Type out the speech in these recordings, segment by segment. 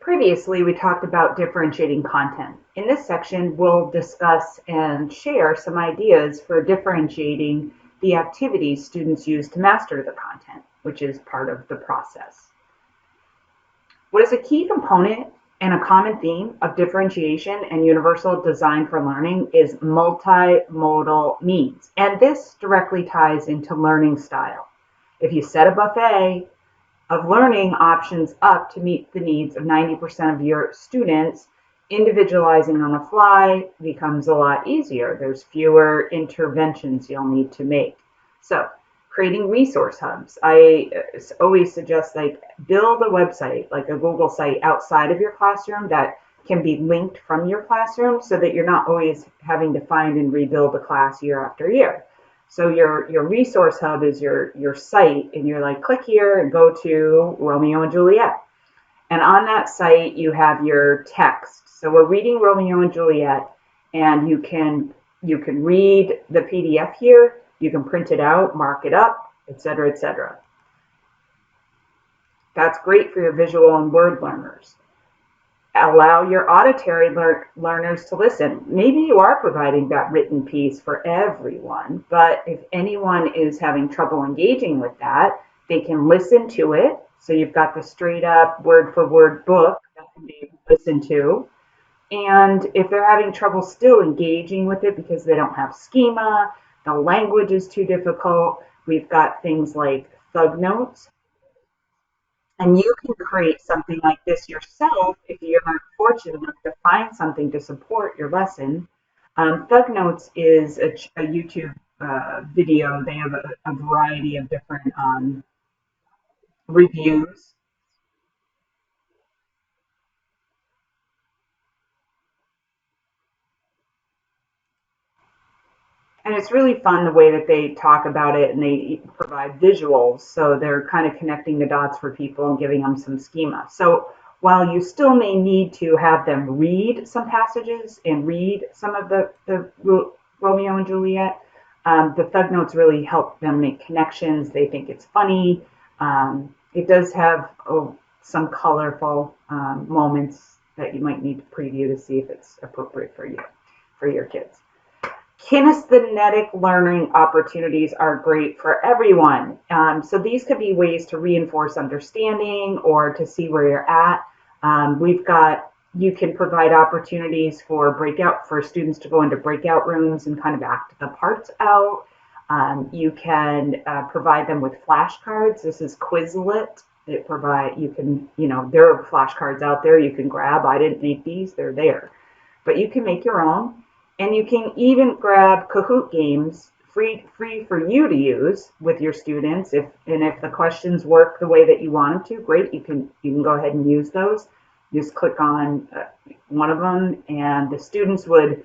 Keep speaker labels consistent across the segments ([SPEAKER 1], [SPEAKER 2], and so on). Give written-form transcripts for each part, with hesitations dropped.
[SPEAKER 1] Previously, we talked about differentiating content. In this section, we'll discuss and share some ideas for differentiating the activities students use to master the content, which is part of the process. What is a key component and a common theme of differentiation and universal design for learning is multimodal means, and this directly ties into learning style. If you set a buffet of learning options up to meet the needs of 90% of your students, individualizing on the fly becomes a lot easier. There's fewer interventions you'll need to make. So, creating resource hubs. I always suggest build a website, like a Google site outside of your classroom that can be linked from your classroom so that you're not always having to find and rebuild a class year after year. So your resource hub is your site, and you're like, click here and go to Romeo and Juliet. And on that site, you have your text. So we're reading Romeo and Juliet, and you can read the PDF here. You can print it out, mark it up, etc., etc. That's great for your visual and word learners. Allow your auditory learners to listen. Maybe you are providing that written piece for everyone, but if anyone is having trouble engaging with that, they can listen to it. So you've got the straight up word for word book that can be listened to. And if they're having trouble still engaging with it because they don't have schema, the language is too difficult, we've got things like thug notes. And you can create something like this yourself if you're fortunate enough to find something to support your lesson. Thug Notes is a YouTube video. They have a variety of different reviews. And it's really fun the way that they talk about it, and they provide visuals. So they're kind of connecting the dots for people and giving them some schema. So while you still may need to have them read some passages and read some of the Romeo and Juliet, the Thug Notes really help them make connections. They think it's funny. It does have some colorful moments that you might need to preview to see if it's appropriate for you, for your kids. Kinesthetic learning opportunities are great for everyone. So these could be ways to reinforce understanding or to see where you're at. You can provide opportunities for students to go into breakout rooms and kind of act the parts out. You can provide them with flashcards. This is Quizlet. There are flashcards out there you can grab. I didn't make these, they're there. But you can make your own. And you can even grab Kahoot games free for you to use with your students. If the questions work the way that you want them to, great. You can go ahead and use those. Just click on one of them, and the students would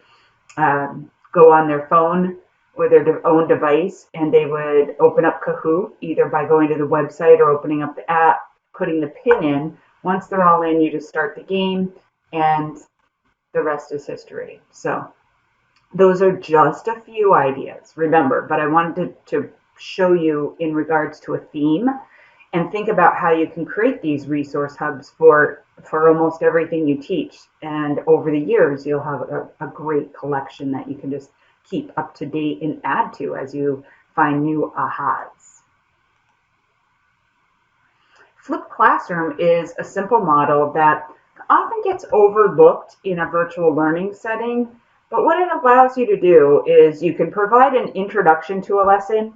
[SPEAKER 1] go on their phone or their own device, and they would open up Kahoot either by going to the website or opening up the app, putting the pin in. Once they're all in, you just start the game, and the rest is history. So those are just a few ideas, remember, but I wanted to show you in regards to a theme and think about how you can create these resource hubs for almost everything you teach. And over the years, you'll have a great collection that you can just keep up to date and add to as you find new ahas. Flipped Classroom is a simple model that often gets overlooked in a virtual learning setting. But what it allows you to do is you can provide an introduction to a lesson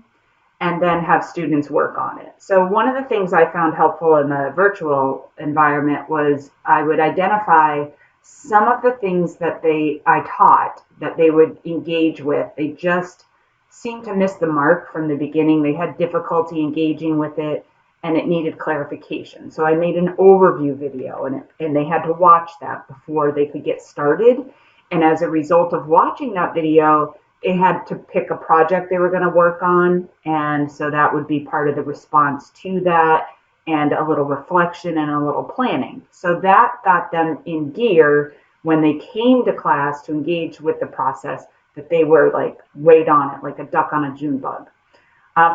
[SPEAKER 1] and then have students work on it. So one of the things I found helpful in the virtual environment was I would identify some of the things that I taught that they would engage with. They just seemed to miss the mark from the beginning. They had difficulty engaging with it, and it needed clarification. So I made an overview video, and they had to watch that before they could get started. And as a result of watching that video, they had to pick a project they were going to work on. And so that would be part of the response to that, and a little reflection and a little planning. So that got them in gear when they came to class to engage with the process, that they were like right on it, like a duck on a June bug.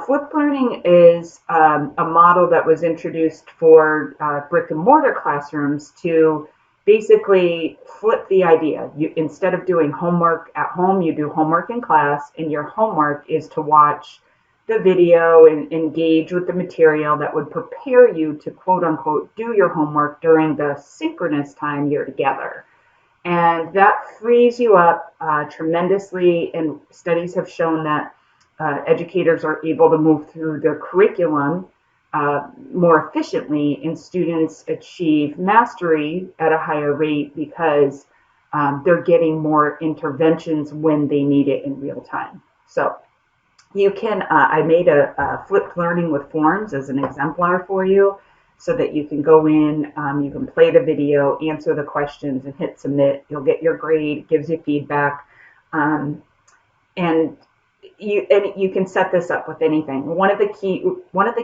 [SPEAKER 1] Flipped learning is a model that was introduced for brick and mortar classrooms to basically flip the idea. Instead of doing homework at home, you do homework in class, and your homework is to watch the video and engage with the material that would prepare you to quote unquote do your homework during the synchronous time you're together. And that frees you up tremendously, and studies have shown that educators are able to move through their curriculum more efficiently, and students achieve mastery at a higher rate because they're getting more interventions when they need it in real time. So you can, I made a flipped learning with forms as an exemplar for you so that you can go in, you can play the video, answer the questions, and hit submit. You'll get your grade, it gives you feedback, and you can set this up with anything. One of the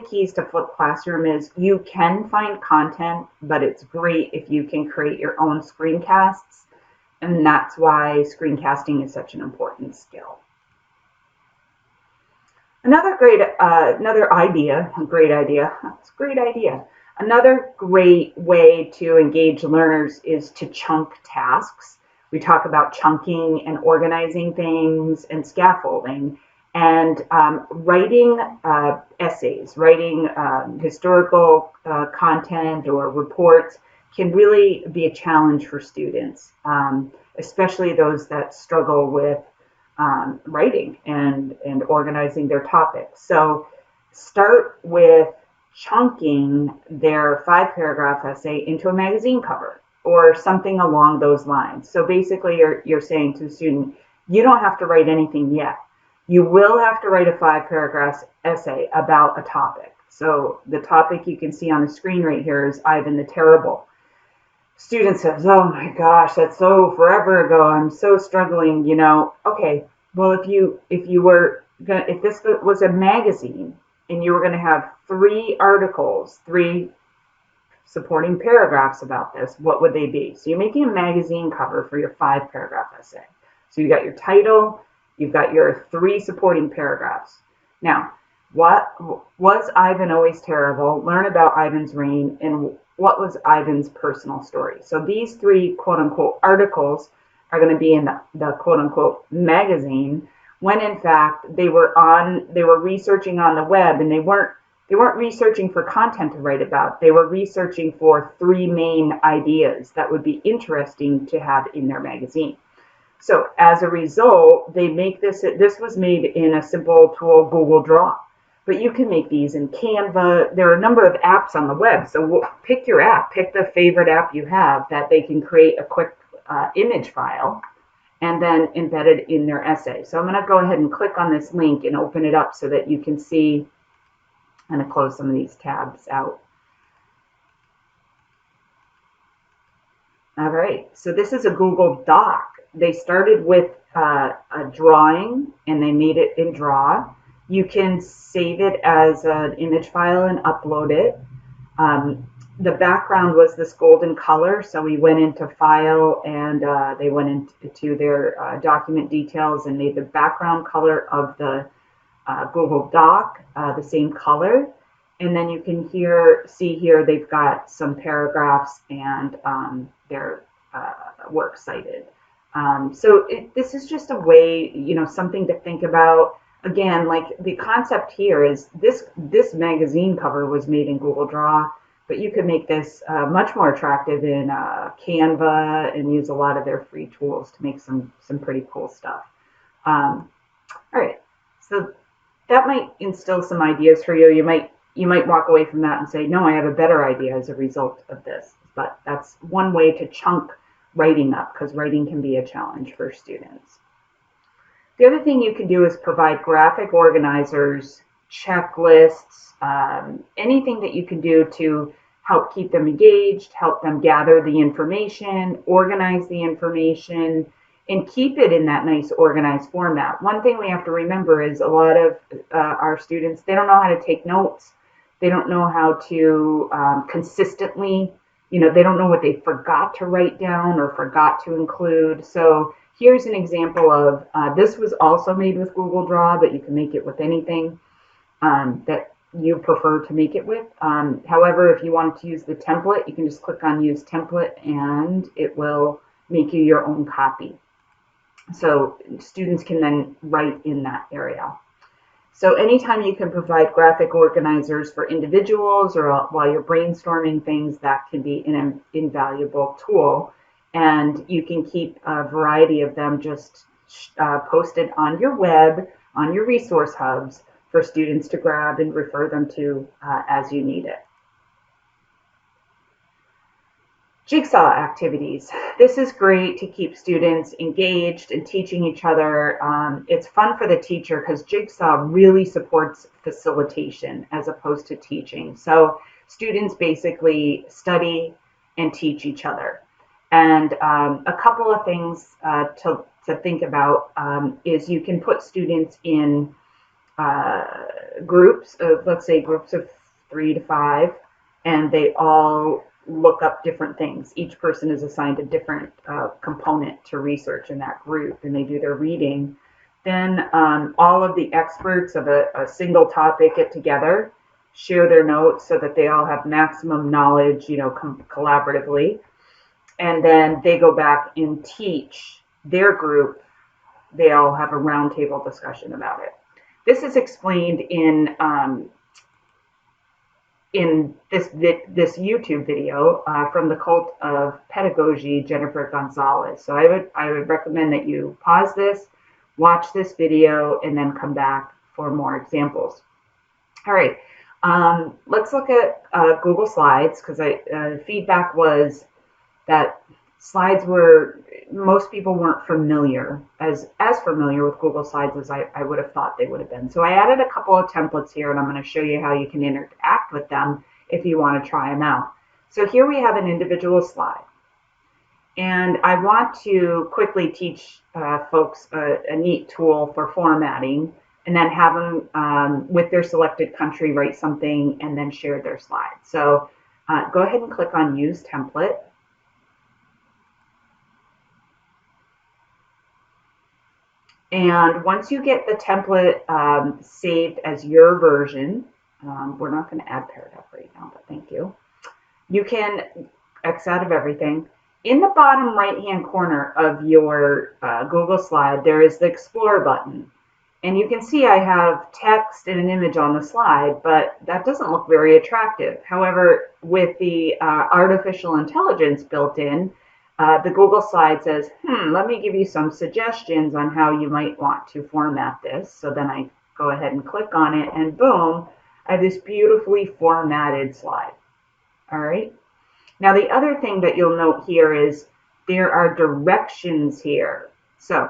[SPEAKER 1] keys to Flipped Classroom is you can find content, but it's great if you can create your own screencasts, and that's why screencasting is such an important skill. Another great idea. Another great way to engage learners is to chunk tasks. We talk about chunking and organizing things and scaffolding, and writing essays, writing historical content or reports can really be a challenge for students, especially those that struggle with writing and organizing their topics. So start with chunking their 5-paragraph essay into a magazine cover or something along those lines. So basically you're saying to the student, you don't have to write anything yet. You will have to write a 5-paragraph essay about a topic. So the topic you can see on the screen right here is Ivan the Terrible. Student says, oh my gosh, that's so forever ago. I'm so struggling, you know. Okay, well, if this was a magazine and you were going to have 3 articles, 3 supporting paragraphs about this, what would they be? So you're making a magazine cover for your 5-paragraph essay. So you got your title, you've got your 3 supporting paragraphs. Now, what was Ivan always terrible? Learn about Ivan's reign, and what was Ivan's personal story. So these 3 quote-unquote articles are going to be in the quote-unquote magazine, when in fact they were researching on the web, and they weren't researching for content to write about. They were researching for 3 main ideas that would be interesting to have in their magazine. So as a result, they make this was made in a simple tool, Google Draw. But you can make these in Canva. There are a number of apps on the web. So pick your app. Pick the favorite app you have that they can create a quick image file and then embed it in their essay. So I'm going to go ahead and click on this link and open it up so that you can see. I'm going to close some of these tabs out. All right. So this is a Google Doc. They started with a drawing and they made it in Draw. You can save it as an image file and upload it. The background was this golden color, so we went into File and they went into their document details and made the background color of the Google Doc the same color. And then you can see here they've got some paragraphs and their works cited. So this is just a way, something to think about. Again, like the concept here is this magazine cover was made in Google Draw, but you could make this much more attractive in Canva and use a lot of their free tools to make some pretty cool stuff. All right, so that might instill some ideas for you. You might walk away from that and say, no, I have a better idea as a result of this. But that's one way to chunk writing up, because writing can be a challenge for students. The other thing you can do is provide graphic organizers, checklists, anything that you can do to help keep them engaged, help them gather the information, organize the information, and keep it in that nice organized format. One thing we have to remember is a lot of our students, they don't know how to take notes. They don't know how to consistently, they don't know what they forgot to write down or forgot to include. So here's an example of, this was also made with Google Draw, but you can make it with anything. that you prefer to make it with. However, if you wanted to use the template, you can just click on use template and it will make you your own copy. So students can then write in that area. So anytime you can provide graphic organizers for individuals or while you're brainstorming things, that can be an invaluable tool. And you can keep a variety of them just posted on your web, on your resource hubs for students to grab and refer them to as you need it. Jigsaw activities. This is great to keep students engaged and teaching each other. It's fun for the teacher because Jigsaw really supports facilitation as opposed to teaching. So students basically study and teach each other. And a couple of things to think about is you can put students in groups of, let's say, groups of 3 to 5, and they all look up different things. Each person is assigned a different component to research in that group, and they do their reading. Then all of the experts of a single topic get together, share their notes so that they all have maximum knowledge, collaboratively. And then they go back and teach their group. They all have a roundtable discussion about it. This is explained in this YouTube video from the Cult of Pedagogy, Jennifer Gonzalez. So I would recommend that you pause this, watch this video, and then come back for more examples. All right, let's look at Google Slides, because feedback was that slides most people weren't familiar, as familiar with Google Slides as I would have thought they would have been. So I added a couple of templates here, and I'm going to show you how you can interact with them if you want to try them out. So here we have an individual slide. And I want to quickly teach folks a neat tool for formatting, and then have them, with their selected country, write something and then share their slide. So go ahead and click on Use Template. And once you get the template saved as your version, we're not going to add paragraph right now, but thank you. You can X out of everything. In the bottom right-hand corner of your Google slide, there is the Explore button. And you can see I have text and an image on the slide, but that doesn't look very attractive. However, with the artificial intelligence built in, the Google slide says, let me give you some suggestions on how you might want to format this. So then I go ahead and click on it, and boom, I have this beautifully formatted slide. All right. Now, the other thing that you'll note here is there are directions here. So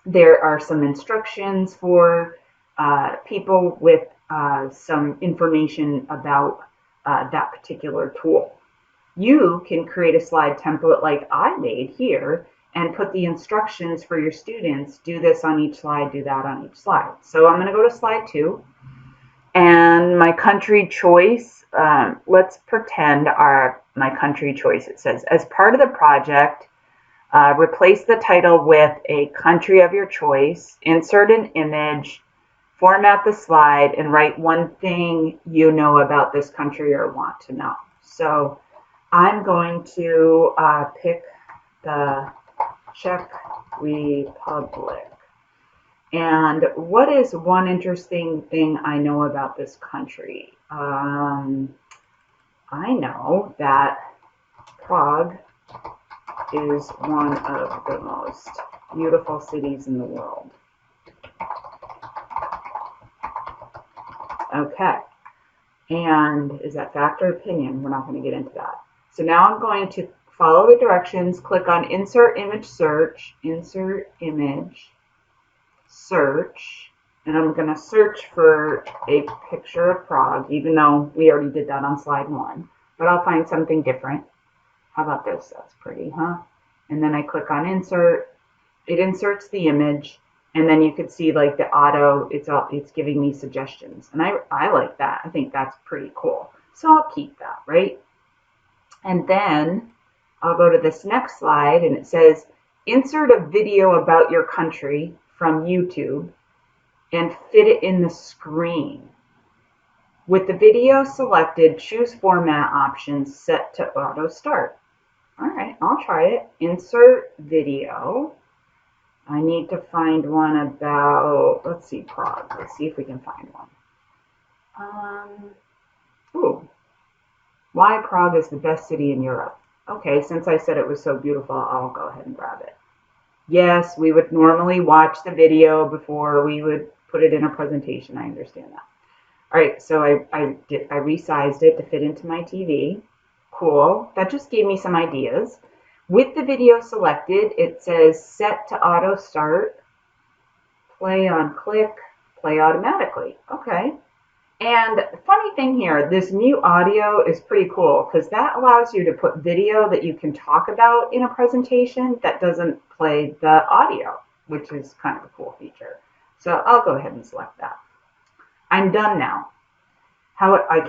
[SPEAKER 1] there are some instructions for people with some information about that particular tool. You can create a slide template like I made here and put the instructions for your students. Do this on each slide, do that on each slide. So I'm going to go to slide 2. And my country choice, let's pretend my country choice, it says, as part of the project, replace the title with a country of your choice, insert an image, format the slide, and write one thing you know about this country or want to know. So I'm going to pick the Czech Republic. And what is one interesting thing I know about this country? I know that Prague is one of the most beautiful cities in the world. Okay. And is that fact or opinion? We're not going to get into that. So now I'm going to follow the directions, click on Insert Image Search, Insert Image, Search, and I'm going to search for a picture of Prague, even though we already did that on slide 1. But I'll find something different. How about this? That's pretty, huh? And then I click on Insert. It inserts the image, and then you could see like the auto, it's giving me suggestions. And I like that. I think that's pretty cool. So I'll keep that, right? And then I'll go to this next slide, and it says, insert a video about your country from YouTube. and fit it in the screen. With the video selected, choose format options set to auto start. All right, I'll try it. Insert video. I need to find one about, let's see, Prague. Let's see if we can find one. Ooh, why Prague is the best city in Europe. Okay, since I said it was so beautiful, I'll go ahead and grab it. Yes, we would normally watch the video before we would put it in a presentation. I understand that. All right, so I resized it to fit into my TV. Cool. That just gave me some ideas. With the video selected, it says set to auto start, play on click, play automatically. Okay. And the funny thing here, this mute audio is pretty cool because that allows you to put video that you can talk about in a presentation that doesn't play the audio, which is kind of a cool feature. So I'll go ahead and select that. I'm done now. How I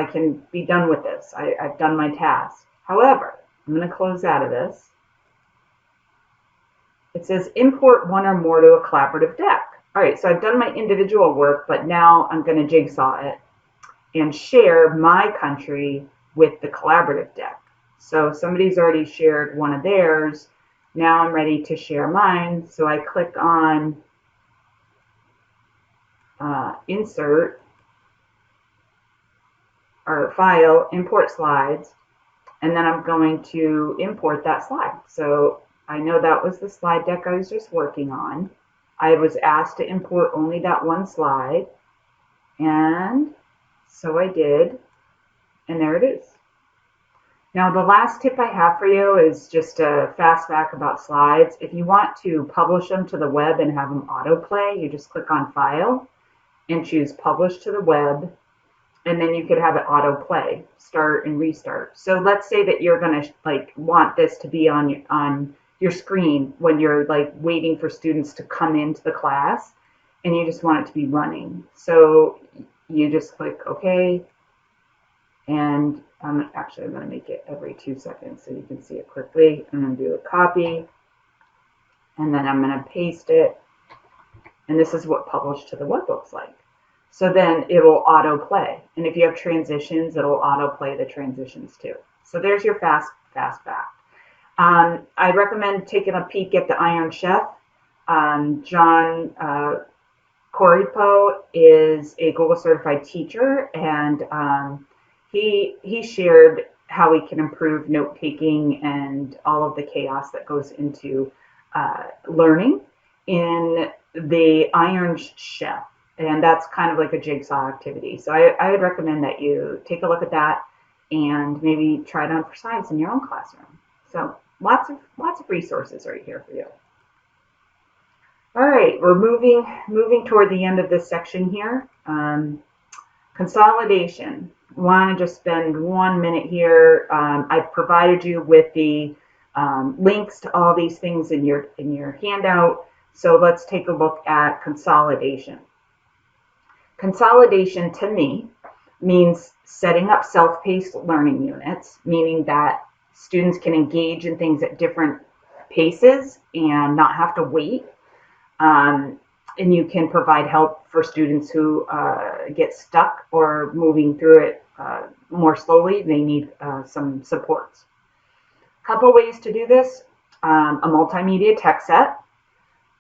[SPEAKER 1] can be done with this. I've done my task. However, I'm going to close out of this. It says import one or more to a collaborative deck. All right, so I've done my individual work, but now I'm going to jigsaw it and share my country with the collaborative deck. So somebody's already shared one of theirs. Now I'm ready to share mine. So I click on insert or file, import slides, and then I'm going to import that slide. So I know that was the slide deck I was just working on. I was asked to import only that one slide, and so I did, and there it is. Now the last tip I have for you is just a fast fact about slides. If you want to publish them to the web and have them autoplay, you just click on File and choose Publish to the Web, and then you could have it autoplay, start and restart. So let's say that you're going to want this to be on your screen when you're waiting for students to come into the class, and you just want it to be running. So you just click OK, and actually I'm going to make it every 2 seconds so you can see it quickly. I'm going to do a copy, and then I'm going to paste it, and this is what publish to the web looks like. So then it'll autoplay, and if you have transitions, it'll autoplay the transitions too. So there's your fast fact. I recommend taking a peek at the Iron Chef. John Corripo is a Google certified teacher, and he shared how we can improve note taking and all of the chaos that goes into learning in the Iron Chef. And that's kind of like a jigsaw activity. So I would recommend that you take a look at that and maybe try it on for science in your own classroom. So lots of resources right here for you. All right, we're moving toward the end of this section here. Consolidation. I want to just spend 1 minute here. I've provided you with the links to all these things in your handout. So let's take a look at consolidation. Consolidation to me means setting up self-paced learning units, meaning that students can engage in things at different paces and not have to wait. And you can provide help for students who get stuck or moving through it more slowly. They need some supports. A couple ways to do this: a multimedia tech set,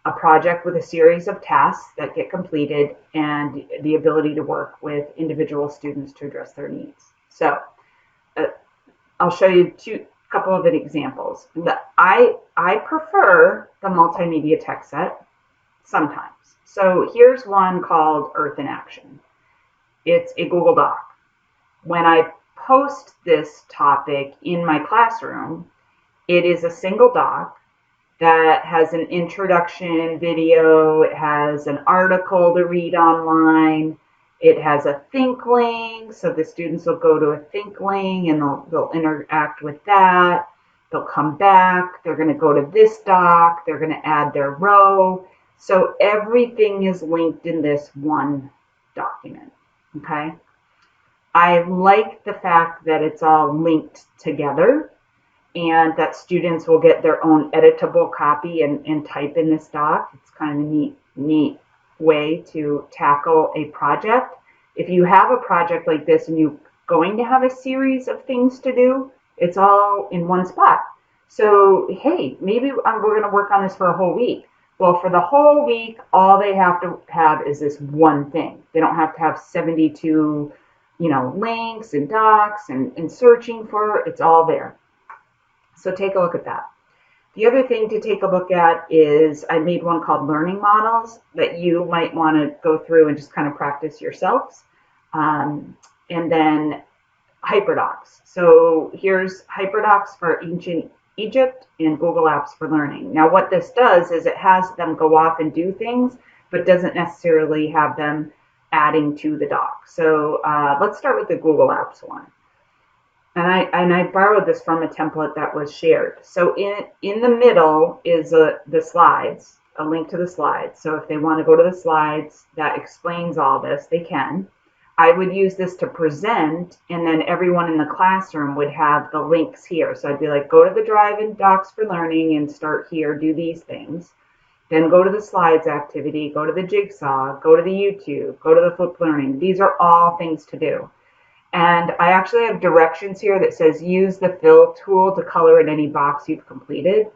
[SPEAKER 1] a project with a series of tasks that get completed, and the ability to work with individual students to address their needs. So I'll show you a couple of examples. I prefer the multimedia tech set sometimes. So here's one called Earth in Action. It's a Google Doc. When I post this topic in my classroom, it is a single doc that has an introduction video, it has an article to read online, it has a think link, so the students will go to a think link and they'll interact with that. They'll come back, they're going to go to this doc, they're going to add their row. So everything is linked in this one document, okay? I like the fact that it's all linked together, and that students will get their own editable copy and type in this doc. It's kind of a neat way to tackle a project. If you have a project like this and you're going to have a series of things to do, it's all in one spot. So, hey, maybe we're going to work on this for a whole week. Well, for the whole week, all they have to have is this one thing. They don't have to have 72, links and docs and searching for it. It's all there. So take a look at that. The other thing to take a look at is I made one called learning models that you might want to go through and just kind of practice yourselves. And then HyperDocs. So here's HyperDocs for ancient Egypt and Google Apps for Learning. Now what this does is it has them go off and do things, but doesn't necessarily have them adding to the doc. So let's start with the Google Apps one. And I borrowed this from a template that was shared. So in the middle is the slides, a link to the slides. So if they want to go to the slides that explains all this, they can. I would use this to present, and then everyone in the classroom would have the links here. So I'd be like, go to the Drive and Docs for Learning and start here, do these things. Then go to the slides activity, go to the Jigsaw, go to the YouTube, go to the Flipped Learning. These are all things to do. And I actually have directions here that says use the fill tool to color in any box you've completed.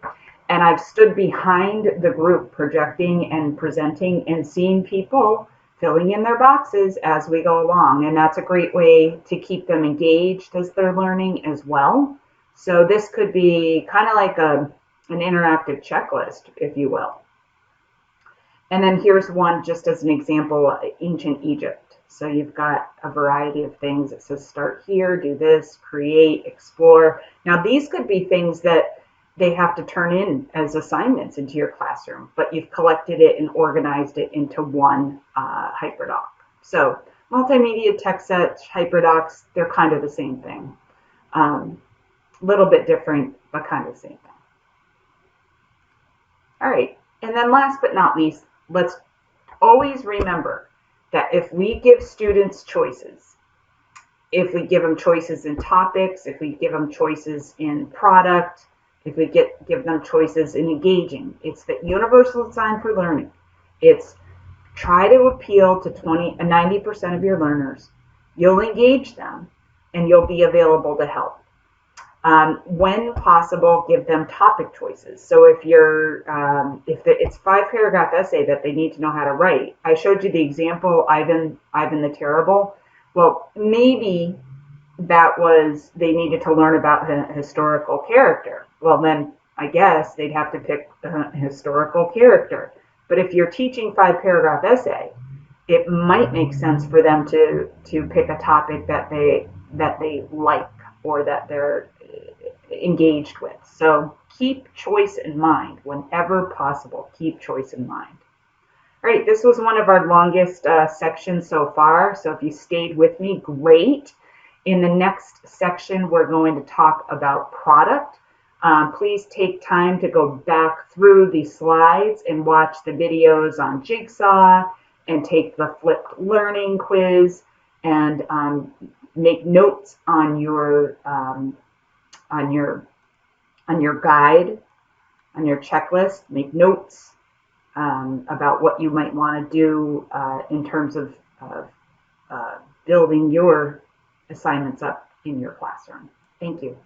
[SPEAKER 1] And I've stood behind the group projecting and presenting and seeing people filling in their boxes as we go along. And that's a great way to keep them engaged as they're learning as well. So this could be kind of like an interactive checklist, if you will. And then here's one just as an example, ancient Egypt. So you've got a variety of things. It says start here, do this, create, explore. Now these could be things that they have to turn in as assignments into your classroom, but you've collected it and organized it into one HyperDoc. So multimedia, text sets, HyperDocs, they're kind of the same thing. Little bit different, but kind of the same thing. All right, and then last but not least, let's always remember that if we give students choices, if we give them choices in topics, if we give them choices in product, if we give them choices in engaging, it's the universal design for learning. It's try to appeal to 90% of your learners. You'll engage them and you'll be available to help. When possible, give them topic choices. So if it's 5-paragraph essay that they need to know how to write, I showed you the example, Ivan the Terrible. Well, maybe that was they needed to learn about a historical character. Well, then I guess they'd have to pick a historical character. But if you're teaching 5-paragraph essay, it might make sense for them to pick a topic that they like or that they're engaged with. So keep choice in mind whenever possible. Keep choice in mind. All right, this was one of our longest sections so far. So if you stayed with me, great. In the next section, we're going to talk about product. Please take time to go back through the slides and watch the videos on Jigsaw and take the flipped learning quiz and make notes on your guide, on your checklist. Make notes about what you might want to do in terms of building your assignments up in your classroom. Thank you.